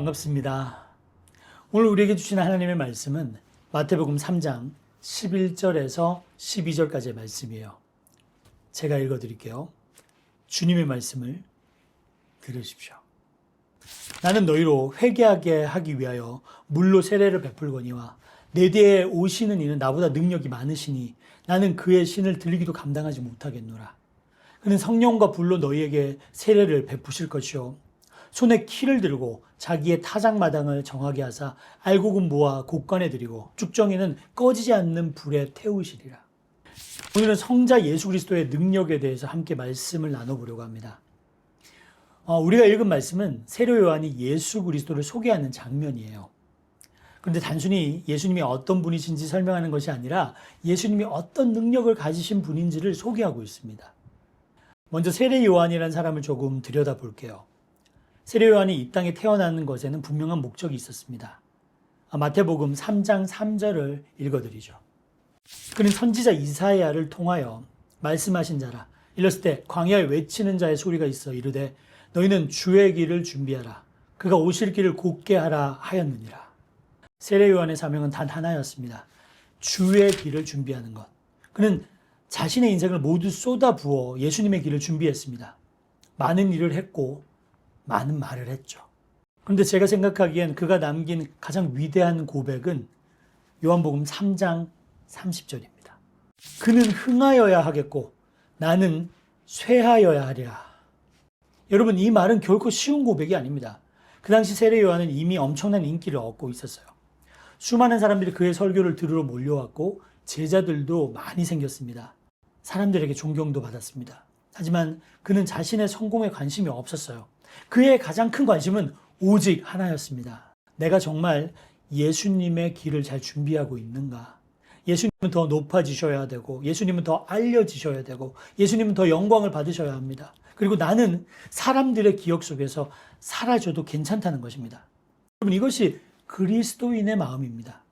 반갑습니다. 오늘 우리에게 주신 하나님의 말씀은 마태복음 3장 11절에서 12절까지의 말씀이에요. 제가 읽어드릴게요. 주님의 말씀을 들으십시오. 나는 너희로 회개하게 하기 위하여 물로 세례를 베풀거니와 내 뒤에 오시는 이는 나보다 능력이 많으시니 나는 그의 신을 들기도 감당하지 못하겠노라. 그는 성령과 불로 너희에게 세례를 베푸실 것이요 손에 키를 들고 자기의 타작마당을 정하게 하사 알곡은 모아 곡간에 들이고 쭉정이는 꺼지지 않는 불에 태우시리라. 오늘은 성자 예수 그리스도의 능력에 대해서 함께 말씀을 나눠보려고 합니다. 우리가 읽은 말씀은 세례 요한이 예수 그리스도를 소개하는 장면이에요. 그런데 단순히 예수님이 어떤 분이신지 설명하는 것이 아니라 예수님이 어떤 능력을 가지신 분인지를 소개하고 있습니다. 먼저 세례 요한이라는 사람을 조금 들여다볼게요. 세례 요한이 이 땅에 태어나는 것에는 분명한 목적이 있었습니다. 마태복음 3장 3절을 읽어드리죠. 그는 선지자 이사야를 통하여 말씀하신 자라. 일렀을 때 광야에 외치는 자의 소리가 있어 이르되 너희는 주의 길을 준비하라. 그가 오실 길을 곧게 하라 하였느니라. 세례 요한의 사명은 단 하나였습니다. 주의 길을 준비하는 것. 그는 자신의 인생을 모두 쏟아부어 예수님의 길을 준비했습니다. 많은 일을 했고 많은 말을 했죠. 그런데 제가 생각하기엔 그가 남긴 가장 위대한 고백은 요한복음 3장 30절입니다. 그는 흥하여야 하겠고 나는 쇠하여야 하리라. 여러분, 이 말은 결코 쉬운 고백이 아닙니다. 그 당시 세례 요한은 이미 엄청난 인기를 얻고 있었어요. 수많은 사람들이 그의 설교를 들으러 몰려왔고 제자들도 많이 생겼습니다. 사람들에게 존경도 받았습니다. 하지만 그는 자신의 성공에 관심이 없었어요. 그의 가장 큰 관심은 오직 하나였습니다. 내가 정말 예수님의 길을 잘 준비하고 있는가? 예수님은 더 높아지셔야 되고 예수님은 더 알려지셔야 되고 예수님은 더 영광을 받으셔야 합니다. 그리고 나는 사람들의 기억 속에서 사라져도 괜찮다는 것입니다. 여러분, 이것이 그리스도인의 마음입니다.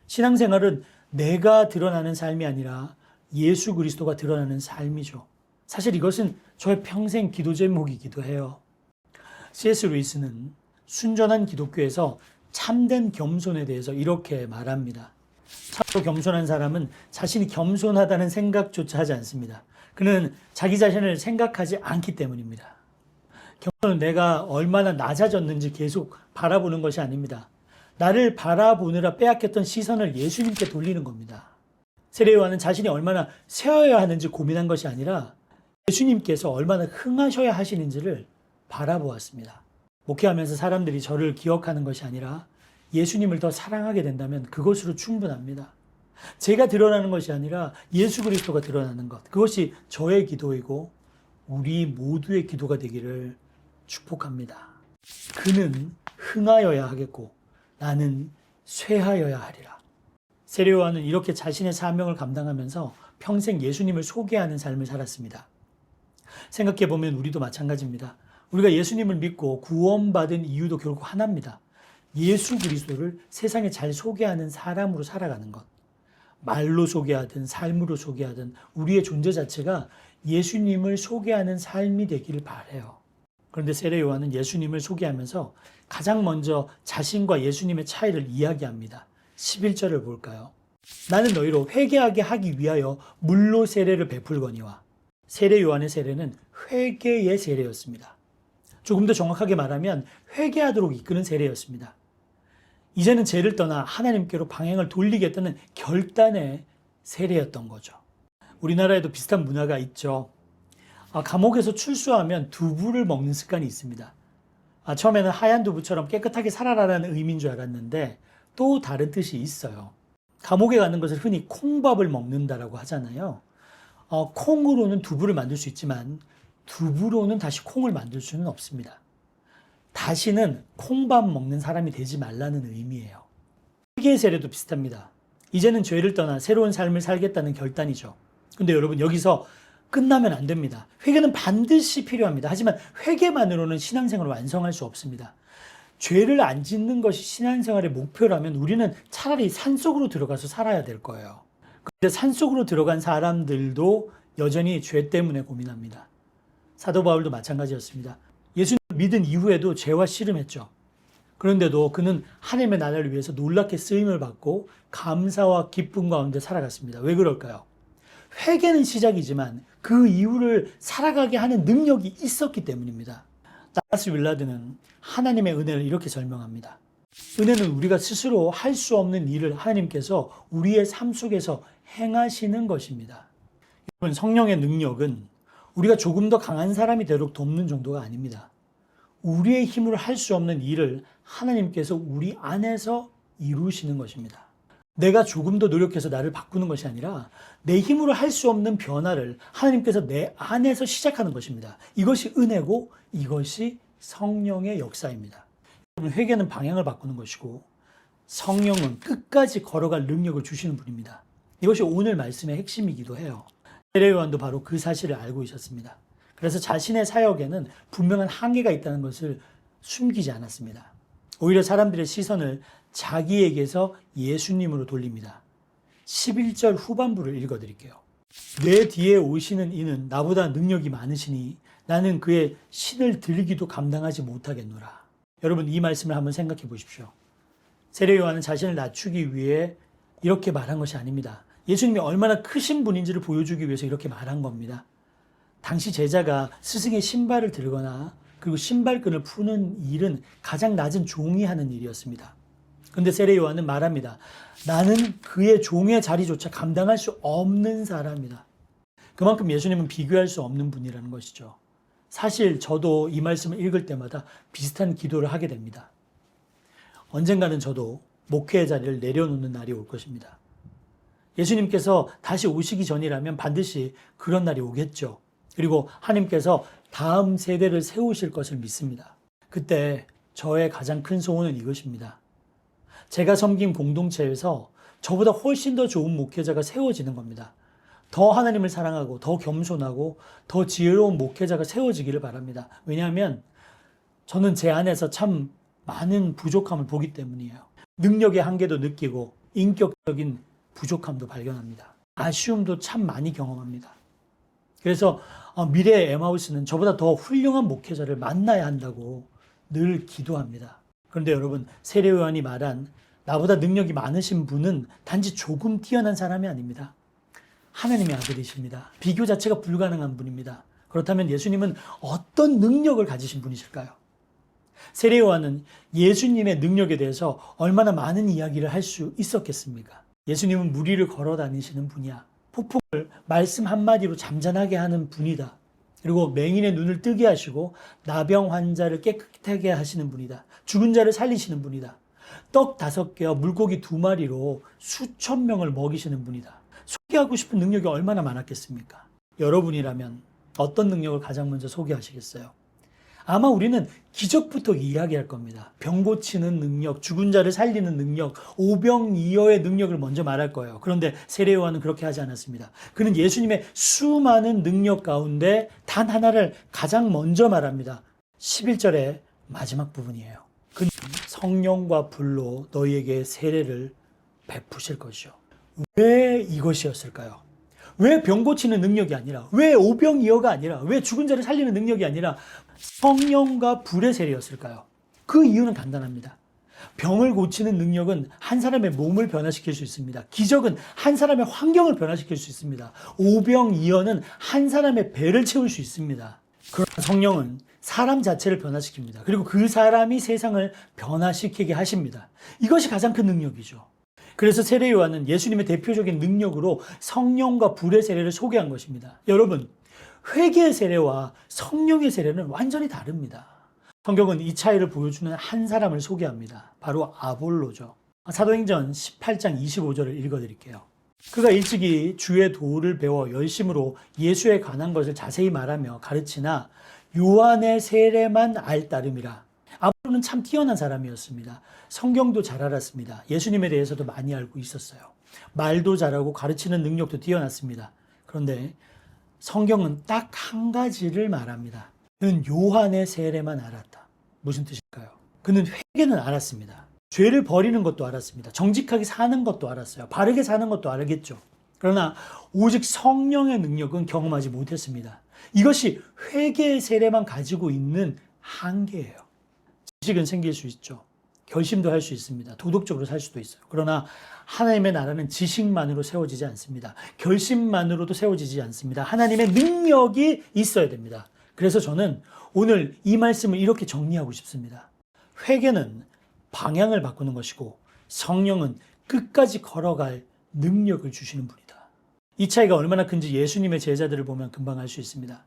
신앙생활은 내가 드러나는 삶이 아니라 예수 그리스도가 드러나는 삶이죠. 사실 이것은 저의 평생 기도 제목이기도 해요. C.S. 루이스는 순전한 기독교에서 참된 겸손에 대해서 이렇게 말합니다. 참으로 겸손한 사람은 자신이 겸손하다는 생각조차 하지 않습니다. 그는 자기 자신을 생각하지 않기 때문입니다. 겸손은 내가 얼마나 낮아졌는지 계속 바라보는 것이 아닙니다. 나를 바라보느라 빼앗겼던 시선을 예수님께 돌리는 겁니다. 세례 요한은 자신이 얼마나 세워야 하는지 고민한 것이 아니라 예수님께서 얼마나 흥하셔야 하시는지를 바라보았습니다. 목회하면서 사람들이 저를 기억하는 것이 아니라 예수님을 더 사랑하게 된다면 그것으로 충분합니다. 제가 드러나는 것이 아니라 예수 그리스도가 드러나는 것, 그것이 저의 기도이고 우리 모두의 기도가 되기를 축복합니다. 그는 흥하여야 하겠고 나는 쇠하여야 하리라. 세례 요한은 이렇게 자신의 사명을 감당하면서 평생 예수님을 소개하는 삶을 살았습니다. 생각해보면 우리도 마찬가지입니다. 우리가 예수님을 믿고 구원받은 이유도 결국 하나입니다. 예수 그리스도를 세상에 잘 소개하는 사람으로 살아가는 것. 말로 소개하든 삶으로 소개하든 우리의 존재 자체가 예수님을 소개하는 삶이 되기를 바라요. 그런데 세례 요한은 예수님을 소개하면서 가장 먼저 자신과 예수님의 차이를 이야기합니다. 11절을 볼까요? 나는 너희로 회개하게 하기 위하여 물로 세례를 베풀거니와. 세례 요한의 세례는 회개의 세례였습니다. 조금 더 정확하게 말하면 회개하도록 이끄는 세례였습니다. 이제는 죄를 떠나 하나님께로 방향을 돌리겠다는 결단의 세례였던 거죠. 우리나라에도 비슷한 문화가 있죠. 감옥에서 출소하면 두부를 먹는 습관이 있습니다. 처음에는 하얀 두부처럼 깨끗하게 살아라라는 의미인 줄 알았는데 또 다른 뜻이 있어요. 감옥에 가는 것을 흔히 콩밥을 먹는다라고 하잖아요. 콩으로는 두부를 만들 수 있지만 두부로는 다시 콩을 만들 수는 없습니다. 다시는 콩밥 먹는 사람이 되지 말라는 의미예요. 회개의 세례도 비슷합니다. 이제는 죄를 떠나 새로운 삶을 살겠다는 결단이죠. 근데 여러분, 여기서 끝나면 안 됩니다. 회개는 반드시 필요합니다. 하지만 회개만으로는 신앙생활을 완성할 수 없습니다. 죄를 안 짓는 것이 신앙생활의 목표라면 우리는 차라리 산속으로 들어가서 살아야 될 거예요. 그런데 산속으로 들어간 사람들도 여전히 죄 때문에 고민합니다. 사도 바울도 마찬가지였습니다. 예수님 믿은 이후에도 죄와 씨름했죠. 그런데도 그는 하나님의 나라를 위해서 놀랍게 쓰임을 받고 감사와 기쁨 가운데 살아갔습니다. 왜 그럴까요? 회개는 시작이지만 그 이후를 살아가게 하는 능력이 있었기 때문입니다. 다라스 윌라드는 하나님의 은혜를 이렇게 설명합니다. 은혜는 우리가 스스로 할 수 없는 일을 하나님께서 우리의 삶 속에서 행하시는 것입니다. 여러분, 성령의 능력은 우리가 조금 더 강한 사람이 되도록 돕는 정도가 아닙니다. 우리의 힘으로 할 수 없는 일을 하나님께서 우리 안에서 이루시는 것입니다. 내가 조금 더 노력해서 나를 바꾸는 것이 아니라 내 힘으로 할 수 없는 변화를 하나님께서 내 안에서 시작하는 것입니다. 이것이 은혜고 이것이 성령의 역사입니다. 회개는 방향을 바꾸는 것이고 성령은 끝까지 걸어갈 능력을 주시는 분입니다. 이것이 오늘 말씀의 핵심이기도 해요. 세례 요한도 바로 그 사실을 알고 있었습니다. 그래서 자신의 사역에는 분명한 한계가 있다는 것을 숨기지 않았습니다. 오히려 사람들의 시선을 자기에게서 예수님으로 돌립니다. 11절 후반부를 읽어드릴게요. 내 뒤에 오시는 이는 나보다 능력이 많으시니 나는 그의 신을 들기도 감당하지 못하겠노라. 여러분, 이 말씀을 한번 생각해 보십시오. 세례 요한은 자신을 낮추기 위해 이렇게 말한 것이 아닙니다. 예수님이 얼마나 크신 분인지를 보여주기 위해서 이렇게 말한 겁니다. 당시 제자가 스승의 신발을 들거나 그리고 신발끈을 푸는 일은 가장 낮은 종이 하는 일이었습니다. 그런데 세례 요한은 말합니다. 나는 그의 종의 자리조차 감당할 수 없는 사람이다. 그만큼 예수님은 비교할 수 없는 분이라는 것이죠. 사실 저도 이 말씀을 읽을 때마다 비슷한 기도를 하게 됩니다. 언젠가는 저도 목회의 자리를 내려놓는 날이 올 것입니다. 예수님께서 다시 오시기 전이라면 반드시 그런 날이 오겠죠. 그리고 하나님께서 다음 세대를 세우실 것을 믿습니다. 그때 저의 가장 큰 소원은 이것입니다. 제가 섬긴 공동체에서 저보다 훨씬 더 좋은 목회자가 세워지는 겁니다. 더 하나님을 사랑하고 더 겸손하고 더 지혜로운 목회자가 세워지기를 바랍니다. 왜냐하면 저는 제 안에서 참 많은 부족함을 보기 때문이에요. 능력의 한계도 느끼고 인격적인 부족함도 발견합니다. 아쉬움도 참 많이 경험합니다. 그래서 미래의 에마우스는 저보다 더 훌륭한 목회자를 만나야 한다고 늘 기도합니다. 그런데 여러분, 세례 요한이 말한 나보다 능력이 많으신 분은 단지 조금 뛰어난 사람이 아닙니다. 하나님의 아들이십니다. 비교 자체가 불가능한 분입니다. 그렇다면 예수님은 어떤 능력을 가지신 분이실까요? 세례 요한은 예수님의 능력에 대해서 얼마나 많은 이야기를 할 수 있었겠습니까? 예수님은 무리를 걸어 다니시는 분이야. 폭풍을 말씀 한마디로 잠잠하게 하는 분이다. 그리고 맹인의 눈을 뜨게 하시고 나병 환자를 깨끗하게 하시는 분이다. 죽은 자를 살리시는 분이다. 떡 5개와 물고기 2마리로 수천 명을 먹이시는 분이다. 소개하고 싶은 능력이 얼마나 많았겠습니까? 여러분이라면 어떤 능력을 가장 먼저 소개하시겠어요? 아마 우리는 기적부터 이야기할 겁니다. 병 고치는 능력, 죽은 자를 살리는 능력, 오병이어의 능력을 먼저 말할 거예요. 그런데 세례 요한은 그렇게 하지 않았습니다. 그는 예수님의 수많은 능력 가운데 단 하나를 가장 먼저 말합니다. 11절의 마지막 부분이에요. 그는 성령과 불로 너희에게 세례를 베푸실 것이요. 왜 이것이었을까요? 왜 병 고치는 능력이 아니라, 왜 오병이어가 아니라, 왜 죽은 자를 살리는 능력이 아니라 성령과 불의 세례였을까요? 그 이유는 간단합니다. 병을 고치는 능력은 한 사람의 몸을 변화시킬 수 있습니다. 기적은 한 사람의 환경을 변화시킬 수 있습니다. 오병이어는 한 사람의 배를 채울 수 있습니다. 그러나 성령은 사람 자체를 변화시킵니다. 그리고 그 사람이 세상을 변화시키게 하십니다. 이것이 가장 큰 능력이죠. 그래서 세례 요한은 예수님의 대표적인 능력으로 성령과 불의 세례를 소개한 것입니다. 여러분, 회개의 세례와 성령의 세례는 완전히 다릅니다. 성경은 이 차이를 보여주는 한 사람을 소개합니다. 바로 아볼로죠. 사도행전 18장 25절을 읽어드릴게요. 그가 일찍이 주의 도를 배워 열심으로 예수에 관한 것을 자세히 말하며 가르치나 요한의 세례만 알 따름이라. 아볼로는 참 뛰어난 사람이었습니다. 성경도 잘 알았습니다. 예수님에 대해서도 많이 알고 있었어요. 말도 잘하고 가르치는 능력도 뛰어났습니다. 그런데 성경은 딱 한 가지를 말합니다. 그는 요한의 세례만 알았다. 무슨 뜻일까요? 그는 회개는 알았습니다. 죄를 버리는 것도 알았습니다. 정직하게 사는 것도 알았어요. 바르게 사는 것도 알겠죠. 그러나 오직 성령의 능력은 경험하지 못했습니다. 이것이 회개의 세례만 가지고 있는 한계예요. 지식은 생길 수 있죠. 결심도 할 수 있습니다. 도덕적으로 살 수도 있어요. 그러나 하나님의 나라는 지식만으로 세워지지 않습니다. 결심만으로도 세워지지 않습니다. 하나님의 능력이 있어야 됩니다. 그래서 저는 오늘 이 말씀을 이렇게 정리하고 싶습니다. 회개는 방향을 바꾸는 것이고 성령은 끝까지 걸어갈 능력을 주시는 분이다. 이 차이가 얼마나 큰지 예수님의 제자들을 보면 금방 알 수 있습니다.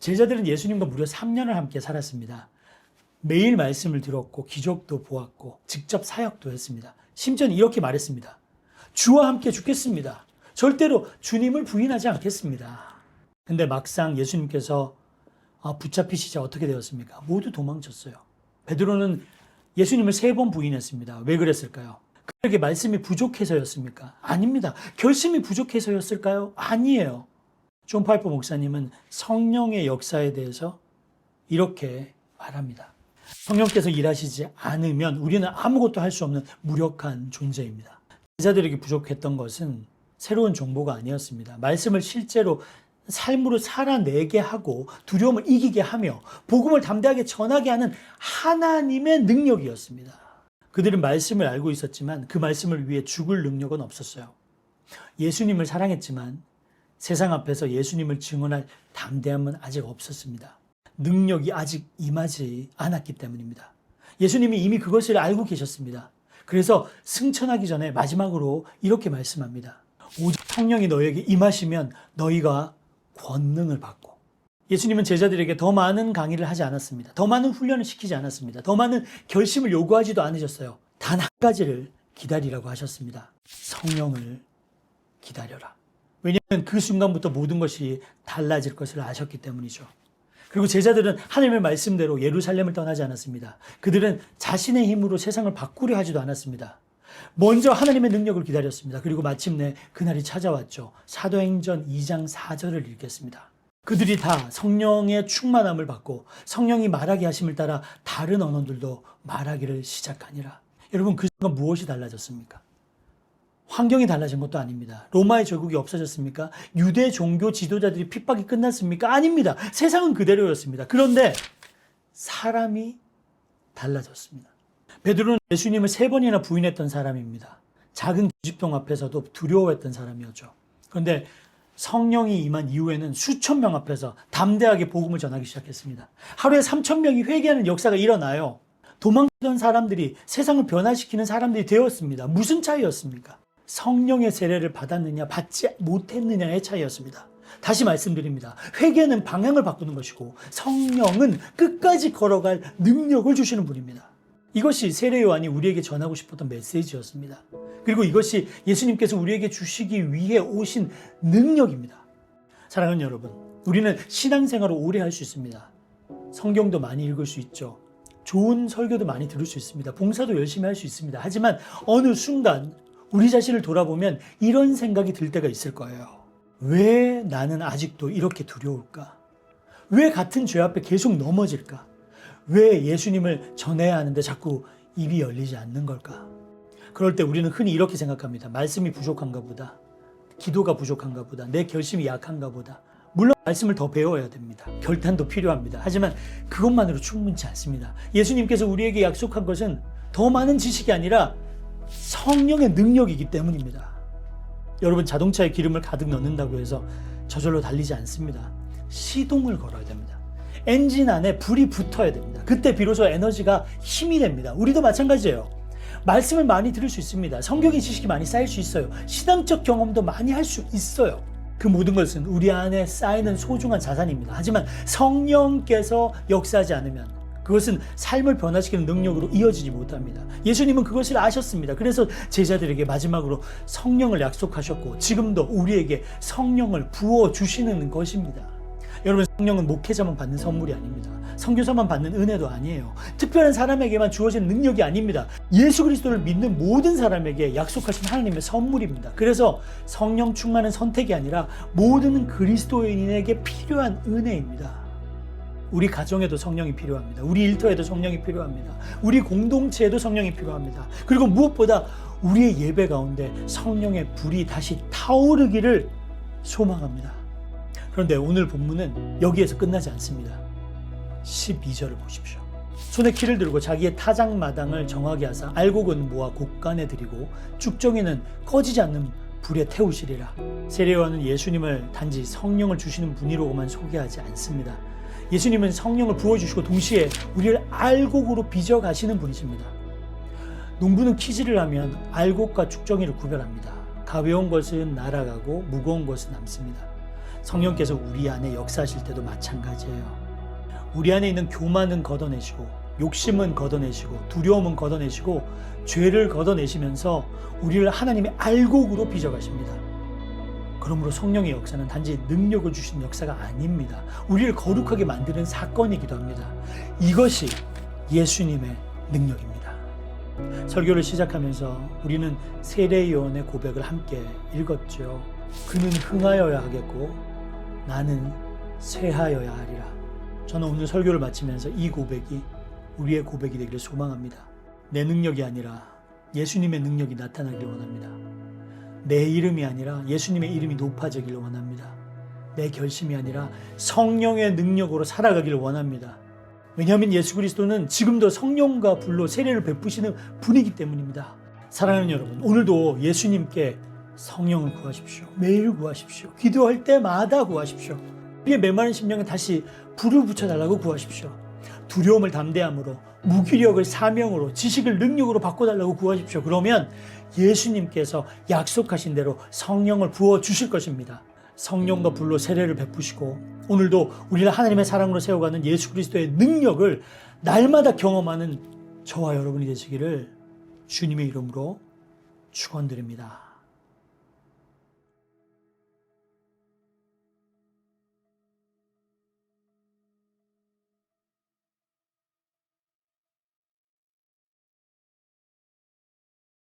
제자들은 예수님과 무려 3년을 함께 살았습니다. 매일 말씀을 들었고 기적도 보았고 직접 사역도 했습니다. 심지어는 이렇게 말했습니다. 주와 함께 죽겠습니다. 절대로 주님을 부인하지 않겠습니다. 근데 막상 예수님께서 붙잡히시자 어떻게 되었습니까? 모두 도망쳤어요. 베드로는 예수님을 3번 부인했습니다. 왜 그랬을까요? 그에게 말씀이 부족해서였습니까? 아닙니다. 결심이 부족해서였을까요? 아니에요. 존 파이퍼 목사님은 성령의 역사에 대해서 이렇게 말합니다. 성령께서 일하시지 않으면 우리는 아무것도 할 수 없는 무력한 존재입니다. 제자들에게 부족했던 것은 새로운 정보가 아니었습니다. 말씀을 실제로 삶으로 살아내게 하고 두려움을 이기게 하며 복음을 담대하게 전하게 하는 하나님의 능력이었습니다. 그들은 말씀을 알고 있었지만 그 말씀을 위해 죽을 능력은 없었어요. 예수님을 사랑했지만 세상 앞에서 예수님을 증언할 담대함은 아직 없었습니다. 능력이 아직 임하지 않았기 때문입니다. 예수님이 이미 그것을 알고 계셨습니다. 그래서 승천하기 전에 마지막으로 이렇게 말씀합니다. 오직 성령이 너희에게 임하시면 너희가 권능을 받고. 예수님은 제자들에게 더 많은 강의를 하지 않았습니다. 더 많은 훈련을 시키지 않았습니다. 더 많은 결심을 요구하지도 않으셨어요. 단 한 가지를 기다리라고 하셨습니다. 성령을 기다려라. 왜냐하면 그 순간부터 모든 것이 달라질 것을 아셨기 때문이죠. 그리고 제자들은 하나님의 말씀대로 예루살렘을 떠나지 않았습니다. 그들은 자신의 힘으로 세상을 바꾸려 하지도 않았습니다. 먼저 하나님의 능력을 기다렸습니다. 그리고 마침내 그날이 찾아왔죠. 사도행전 2장 4절을 읽겠습니다. 그들이 다 성령의 충만함을 받고 성령이 말하게 하심을 따라 다른 언어들도 말하기를 시작하니라. 여러분, 그 순간 무엇이 달라졌습니까? 환경이 달라진 것도 아닙니다. 로마의 제국이 없어졌습니까? 유대 종교 지도자들이 핍박이 끝났습니까? 아닙니다. 세상은 그대로였습니다. 그런데 사람이 달라졌습니다. 베드로는 예수님을 3번이나 부인했던 사람입니다. 작은 기집동 앞에서도 두려워했던 사람이었죠. 그런데 성령이 임한 이후에는 수천 명 앞에서 담대하게 복음을 전하기 시작했습니다. 하루에 3,000명이 회개하는 역사가 일어나요. 도망치던 사람들이 세상을 변화시키는 사람들이 되었습니다. 무슨 차이였습니까? 성령의 세례를 받았느냐 받지 못했느냐의 차이였습니다. 다시 말씀드립니다. 회개는 방향을 바꾸는 것이고 성령은 끝까지 걸어갈 능력을 주시는 분입니다. 이것이 세례 요한이 우리에게 전하고 싶었던 메시지였습니다. 그리고 이것이 예수님께서 우리에게 주시기 위해 오신 능력입니다. 사랑하는 여러분, 우리는 신앙생활을 오래 할 수 있습니다. 성경도 많이 읽을 수 있죠. 좋은 설교도 많이 들을 수 있습니다. 봉사도 열심히 할 수 있습니다. 하지만 어느 순간 우리 자신을 돌아보면 이런 생각이 들 때가 있을 거예요. 왜 나는 아직도 이렇게 두려울까? 왜 같은 죄 앞에 계속 넘어질까? 왜 예수님을 전해야 하는데 자꾸 입이 열리지 않는 걸까? 그럴 때 우리는 흔히 이렇게 생각합니다. 말씀이 부족한가 보다. 기도가 부족한가 보다. 내 결심이 약한가 보다. 물론 말씀을 더 배워야 됩니다. 결단도 필요합니다. 하지만 그것만으로 충분치 않습니다. 예수님께서 우리에게 약속한 것은 더 많은 지식이 아니라 성령의 능력이기 때문입니다. 여러분, 자동차에 기름을 가득 넣는다고 해서 저절로 달리지 않습니다. 시동을 걸어야 됩니다. 엔진 안에 불이 붙어야 됩니다. 그때 비로소 에너지가 힘이 됩니다. 우리도 마찬가지예요. 말씀을 많이 들을 수 있습니다. 성경의 지식이 많이 쌓일 수 있어요. 신앙적 경험도 많이 할 수 있어요. 그 모든 것은 우리 안에 쌓이는 소중한 자산입니다. 하지만 성령께서 역사하지 않으면 그것은 삶을 변화시키는 능력으로 이어지지 못합니다. 예수님은 그것을 아셨습니다. 그래서 제자들에게 마지막으로 성령을 약속하셨고 지금도 우리에게 성령을 부어주시는 것입니다. 여러분, 성령은 목회자만 받는 선물이 아닙니다. 선교사만 받는 은혜도 아니에요. 특별한 사람에게만 주어진 능력이 아닙니다. 예수 그리스도를 믿는 모든 사람에게 약속하신 하나님의 선물입니다. 그래서 성령 충만은 선택이 아니라 모든 그리스도인에게 필요한 은혜입니다. 우리 가정에도 성령이 필요합니다. 우리 일터에도 성령이 필요합니다. 우리 공동체에도 성령이 필요합니다. 그리고 무엇보다 우리의 예배 가운데 성령의 불이 다시 타오르기를 소망합니다. 그런데 오늘 본문은 여기에서 끝나지 않습니다. 12절을 보십시오. 손에 키를 들고 자기의 타작마당을 정하게 하사 알곡은 모아 곡간에 들이고 쭉정이는 꺼지지 않는 불에 태우시리라. 세례요한은 예수님을 단지 성령을 주시는 분이로만 소개하지 않습니다. 예수님은 성령을 부어주시고 동시에 우리를 알곡으로 빚어가시는 분이십니다. 농부는 키질을 하면 알곡과 쭉정이를 구별합니다. 가벼운 것은 날아가고 무거운 것은 남습니다. 성령께서 우리 안에 역사하실 때도 마찬가지예요. 우리 안에 있는 교만은 걷어내시고 욕심은 걷어내시고 두려움은 걷어내시고 죄를 걷어내시면서 우리를 하나님의 알곡으로 빚어가십니다. 그러므로 성령의 역사는 단지 능력을 주시는 역사가 아닙니다. 우리를 거룩하게 만드는 사건이기도 합니다. 이것이 예수님의 능력입니다. 설교를 시작하면서 우리는 세례요한의 고백을 함께 읽었죠. 그는 흥하여야 하겠고 나는 쇠하여야 하리라. 저는 오늘 설교를 마치면서 이 고백이 우리의 고백이 되기를 소망합니다. 내 능력이 아니라 예수님의 능력이 나타나기를 원합니다. 내 이름이 아니라 예수님의 이름이 높아지기를 원합니다. 내 결심이 아니라 성령의 능력으로 살아가기를 원합니다. 왜냐하면 예수 그리스도는 지금도 성령과 불로 세례를 베푸시는 분이기 때문입니다. 사랑하는 여러분, 오늘도 예수님께 성령을 구하십시오. 매일 구하십시오. 기도할 때마다 구하십시오. 우리의 메마른 심령에 다시 불을 붙여달라고 구하십시오. 두려움을 담대함으로, 무기력을 사명으로, 지식을 능력으로 바꿔달라고 구하십시오. 그러면 예수님께서 약속하신 대로 성령을 부어주실 것입니다. 성령과 불로 세례를 베푸시고 오늘도 우리를 하나님의 사랑으로 세워가는 예수 그리스도의 능력을 날마다 경험하는 저와 여러분이 되시기를 주님의 이름으로 축원드립니다.